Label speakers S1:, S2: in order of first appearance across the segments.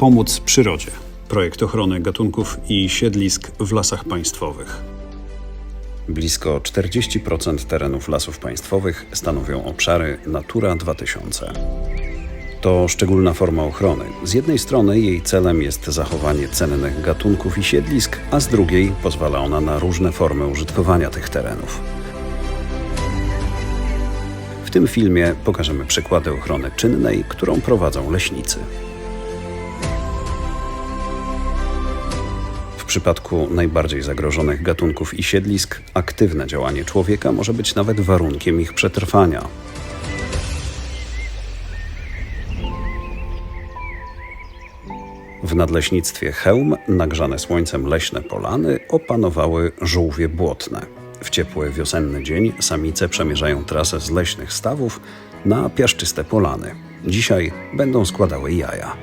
S1: Pomóc przyrodzie. Projekt ochrony gatunków i siedlisk w lasach państwowych. Blisko 40% terenów lasów państwowych stanowią obszary Natura 2000. To szczególna forma ochrony. Z jednej strony jej celem jest zachowanie cennych gatunków i siedlisk, a z drugiej pozwala ona na różne formy użytkowania tych terenów. W tym filmie pokażemy przykłady ochrony czynnej, którą prowadzą leśnicy. W przypadku najbardziej zagrożonych gatunków i siedlisk aktywne działanie człowieka może być nawet warunkiem ich przetrwania. W nadleśnictwie Chełm nagrzane słońcem leśne polany opanowały żółwie błotne. W ciepły wiosenny dzień samice przemierzają trasę z leśnych stawów na piaszczyste polany. Dzisiaj będą składały jaja.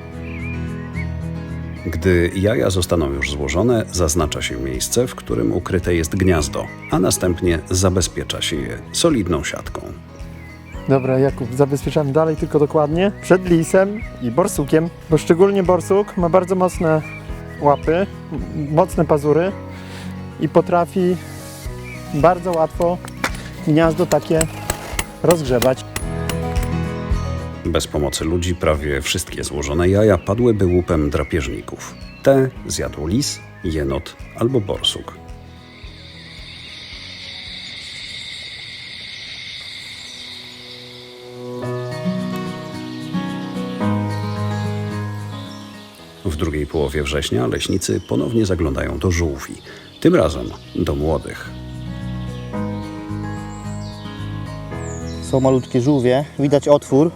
S1: Gdy jaja zostaną już złożone, zaznacza się miejsce, w którym ukryte jest gniazdo, a następnie zabezpiecza się je solidną siatką.
S2: Dobra, Jakub, zabezpieczamy dalej, tylko dokładnie przed lisem i borsukiem, bo szczególnie borsuk ma bardzo mocne łapy, mocne pazury i potrafi bardzo łatwo gniazdo takie rozgrzebać.
S1: Bez pomocy ludzi prawie wszystkie złożone jaja padłyby łupem drapieżników. Te zjadł lis, jenot albo borsuk. W drugiej połowie września leśnicy ponownie zaglądają do żółwi, tym razem do młodych.
S3: Są malutkie żółwie, widać otwór,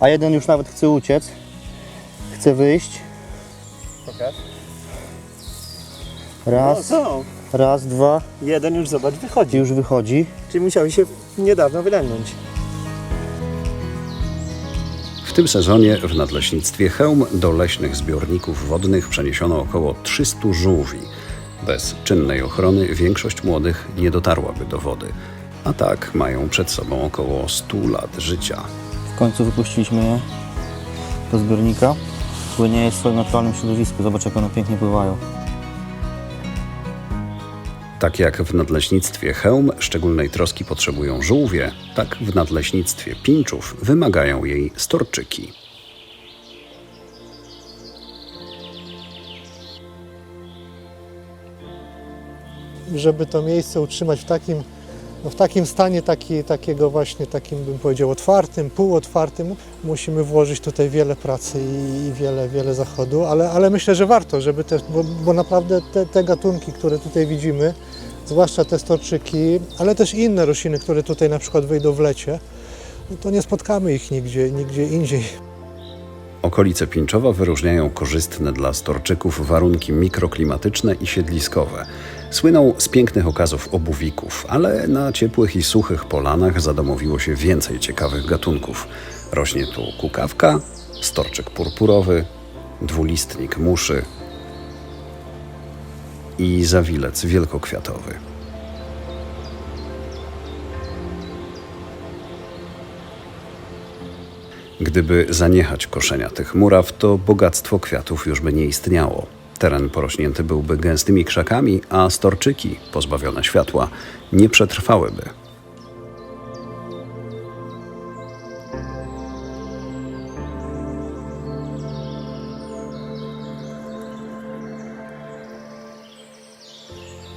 S3: a jeden już nawet chce uciec, chce wyjść.
S2: Pokaż.
S3: Raz, dwa,
S2: Jeden już, zobacz, wychodzi.
S3: już wychodzi.
S2: Czyli musiały się niedawno wylęgnąć.
S1: W tym sezonie w nadleśnictwie Chełm do leśnych zbiorników wodnych przeniesiono około 300 żółwi. Bez czynnej ochrony większość młodych nie dotarłaby do wody, a tak mają przed sobą około 100 lat życia.
S3: W końcu wypuściliśmy je do zbiornika. Płynie je w swoim naturalnym środowisku, zobacz jak one pięknie pływają.
S1: Tak jak w nadleśnictwie Chełm szczególnej troski potrzebują żółwie, tak w nadleśnictwie Pińczów wymagają jej storczyki.
S4: Żeby to miejsce utrzymać w takim stanie, takiego właśnie, takim bym powiedział otwartym, półotwartym, musimy włożyć tutaj wiele pracy i wiele zachodu, ale myślę, że warto, żeby też, bo naprawdę te gatunki, które tutaj widzimy, zwłaszcza te storczyki, ale też inne rośliny, które tutaj na przykład wyjdą w lecie, no to nie spotkamy ich nigdzie indziej.
S1: Okolice Pińczowa wyróżniają korzystne dla storczyków warunki mikroklimatyczne i siedliskowe. Słyną z pięknych okazów obuwików, ale na ciepłych i suchych polanach zadomowiło się więcej ciekawych gatunków. Rośnie tu kukawka, storczyk purpurowy, dwulistnik muszy i zawilec wielkokwiatowy. Gdyby zaniechać koszenia tych muraw, to bogactwo kwiatów już by nie istniało. Teren porośnięty byłby gęstymi krzakami, a storczyki, pozbawione światła, nie przetrwałyby.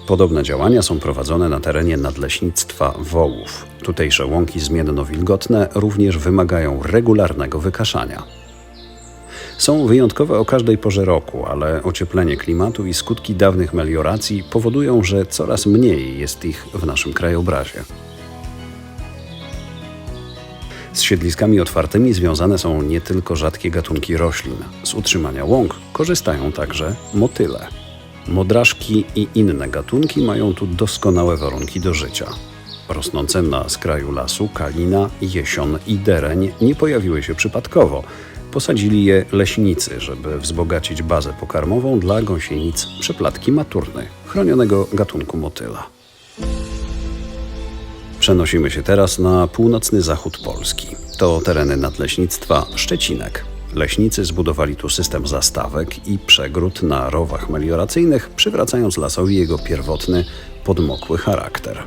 S1: Podobne działania są prowadzone na terenie nadleśnictwa Wołów. Tutejsze łąki zmienno-wilgotne również wymagają regularnego wykaszania. Są wyjątkowe o każdej porze roku, ale ocieplenie klimatu i skutki dawnych melioracji powodują, że coraz mniej jest ich w naszym krajobrazie. Z siedliskami otwartymi związane są nie tylko rzadkie gatunki roślin. Z utrzymania łąk korzystają także motyle. Modraszki i inne gatunki mają tu doskonałe warunki do życia. Rosnące na skraju lasu kalina, jesion i dereń nie pojawiły się przypadkowo. Posadzili je leśnicy, żeby wzbogacić bazę pokarmową dla gąsienic przeplatki maturny, chronionego gatunku motyla. Przenosimy się teraz na północny zachód Polski. To tereny nadleśnictwa Szczecinek. Leśnicy zbudowali tu system zastawek i przegród na rowach melioracyjnych, przywracając lasowi jego pierwotny, podmokły charakter.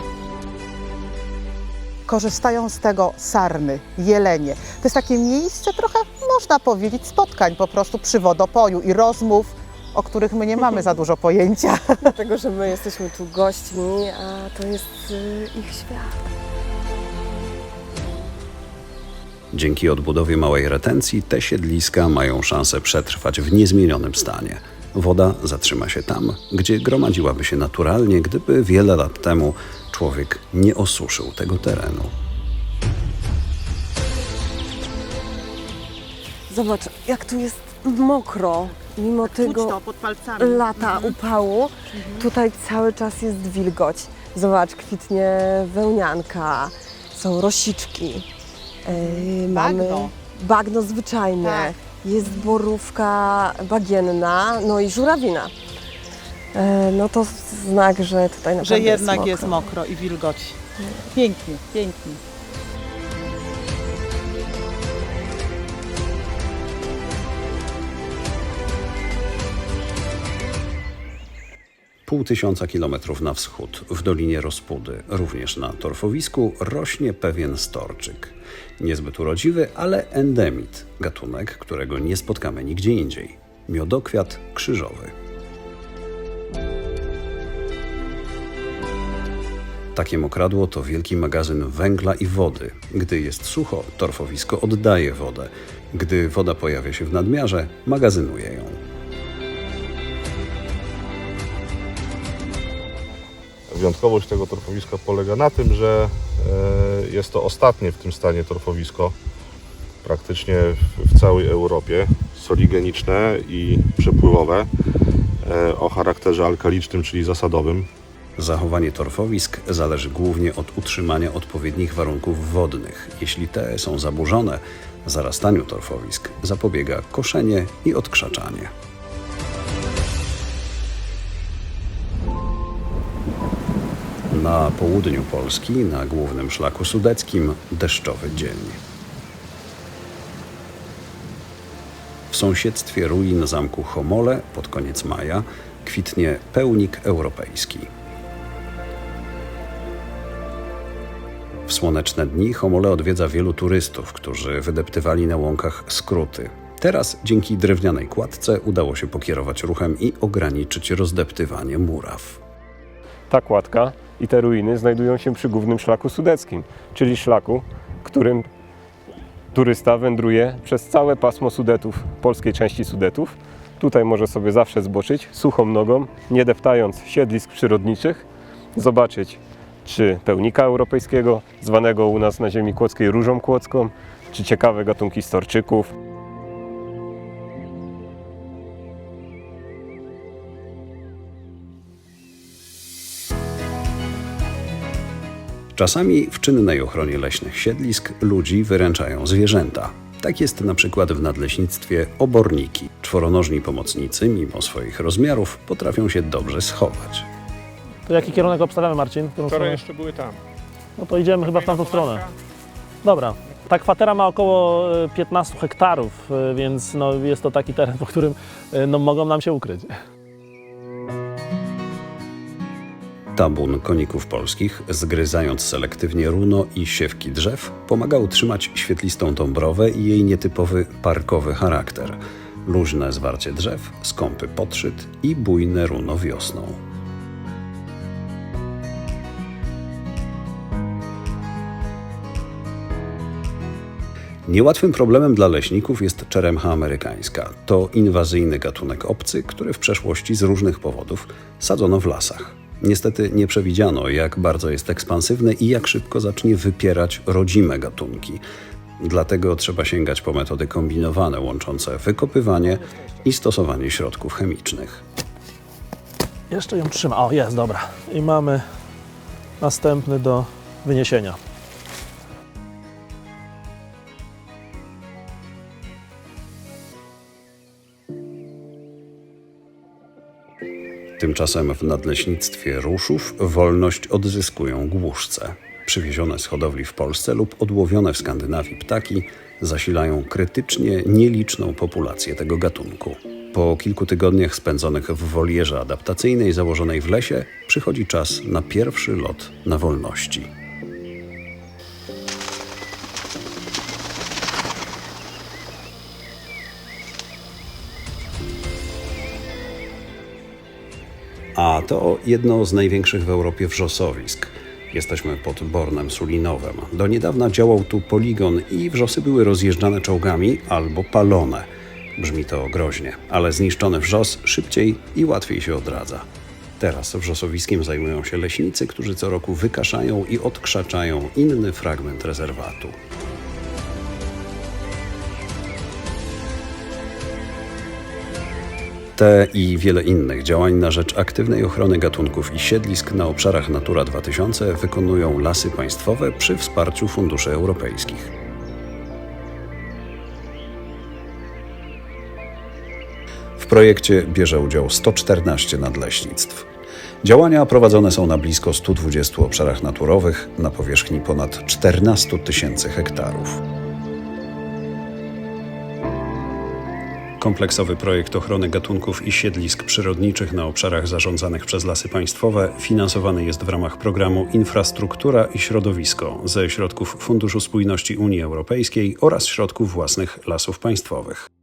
S5: Korzystają z tego sarny, jelenie. To jest takie miejsce trochę, można powiedzieć, spotkań po prostu przy wodopoju i rozmów, o których my nie mamy za dużo pojęcia.
S6: Dlatego, że my jesteśmy tu gośćmi, a to jest ich świat.
S1: Dzięki odbudowie małej retencji te siedliska mają szansę przetrwać w niezmienionym stanie. Woda zatrzyma się tam, gdzie gromadziłaby się naturalnie, gdyby wiele lat temu człowiek nie osuszył tego terenu.
S6: Zobacz, jak tu jest mokro, mimo tego
S5: pod palcami.
S6: lata upału. Tutaj cały czas jest wilgoć. Zobacz, kwitnie wełnianka, są rosiczki. Mamy bagno zwyczajne,
S5: Tak.
S6: jest borówka bagienna, no i żurawina. No to znak, że tutaj naprawdę
S7: Że jednak
S6: mokro.
S7: jest mokro i wilgoć. Pięknie, pięknie.
S1: Pół tysiąca kilometrów na wschód, w Dolinie Rospudy, również na torfowisku, rośnie pewien storczyk. Niezbyt urodziwy, ale endemit, gatunek, którego nie spotkamy nigdzie indziej. Miodokwiat krzyżowy. Takie mokradło to wielki magazyn węgla i wody. Gdy jest sucho, torfowisko oddaje wodę. Gdy woda pojawia się w nadmiarze, magazynuje ją.
S8: Wyjątkowość tego torfowiska polega na tym, że jest to ostatnie w tym stanie torfowisko praktycznie w całej Europie, soligeniczne i przepływowe, o charakterze alkalicznym, czyli zasadowym.
S1: Zachowanie torfowisk zależy głównie od utrzymania odpowiednich warunków wodnych. Jeśli te są zaburzone, zarastaniu torfowisk zapobiega koszenie i odkrzaczanie. Na południu Polski, na głównym szlaku sudeckim, deszczowy dzień. W sąsiedztwie ruin zamku Homole pod koniec maja kwitnie pełnik europejski. W słoneczne dni Homole odwiedza wielu turystów, którzy wydeptywali na łąkach skróty. Teraz dzięki drewnianej kładce udało się pokierować ruchem i ograniczyć rozdeptywanie muraw.
S9: Ta kładka i te ruiny znajdują się przy głównym szlaku sudeckim, czyli szlaku, którym turysta wędruje przez całe pasmo Sudetów, polskiej części Sudetów. Tutaj może sobie zawsze zboczyć suchą nogą, nie deptając siedlisk przyrodniczych, zobaczyć czy pełnika europejskiego, zwanego u nas na ziemi kłodzkiej różą kłodzką, czy ciekawe gatunki storczyków.
S1: Czasami w czynnej ochronie leśnych siedlisk ludzi wyręczają zwierzęta. Tak jest na przykład w nadleśnictwie oborniki. Czworonożni pomocnicy, mimo swoich rozmiarów, potrafią się dobrze schować.
S10: To jaki kierunek obstawiamy, Marcin?
S11: Wczoraj jeszcze były tam.
S10: No to idziemy chyba w tamtą stronę. Dobra. Ta kwatera ma około 15 hektarów, więc no jest to taki teren, po którym no, mogą nam się ukryć.
S1: Tabun koników polskich, zgryzając selektywnie runo i siewki drzew, pomaga utrzymać świetlistą Dąbrowę i jej nietypowy parkowy charakter. Luźne zwarcie drzew, skąpy podszyt i bujne runo wiosną. Niełatwym problemem dla leśników jest czeremcha amerykańska. To inwazyjny gatunek obcy, który w przeszłości z różnych powodów sadzono w lasach. Niestety nie przewidziano, jak bardzo jest ekspansywny i jak szybko zacznie wypierać rodzime gatunki. Dlatego trzeba sięgać po metody kombinowane, łączące wykopywanie i stosowanie środków chemicznych.
S10: Jeszcze ją trzyma. O, jest, dobra. I mamy następny do wyniesienia. Tymczasem w nadleśnictwie Ruszów wolność odzyskują głuszce.
S1: przywiezione z hodowli w Polsce lub odłowione w Skandynawii ptaki zasilają krytycznie nieliczną populację tego gatunku. Po kilku tygodniach spędzonych w wolierze adaptacyjnej założonej w lesie przychodzi czas na pierwszy lot na wolności. A to jedno z największych w Europie wrzosowisk. Jesteśmy pod Bornem Sulinowem. Do niedawna działał tu poligon i wrzosy były rozjeżdżane czołgami albo palone. Brzmi to groźnie, ale zniszczony wrzos szybciej i łatwiej się odradza. Teraz wrzosowiskiem zajmują się leśnicy, którzy co roku wykaszają i odkrzaczają inny fragment rezerwatu. Te i wiele innych działań na rzecz aktywnej ochrony gatunków i siedlisk na obszarach Natura 2000 wykonują Lasy Państwowe przy wsparciu funduszy europejskich. W projekcie bierze udział 114 nadleśnictw. Działania prowadzone są na blisko 120 obszarach naturowych na powierzchni ponad 14 000 hektarów. Kompleksowy projekt ochrony gatunków i siedlisk przyrodniczych na obszarach zarządzanych przez Lasy Państwowe finansowany jest w ramach programu Infrastruktura i Środowisko ze środków Funduszu Spójności Unii Europejskiej oraz środków własnych Lasów Państwowych.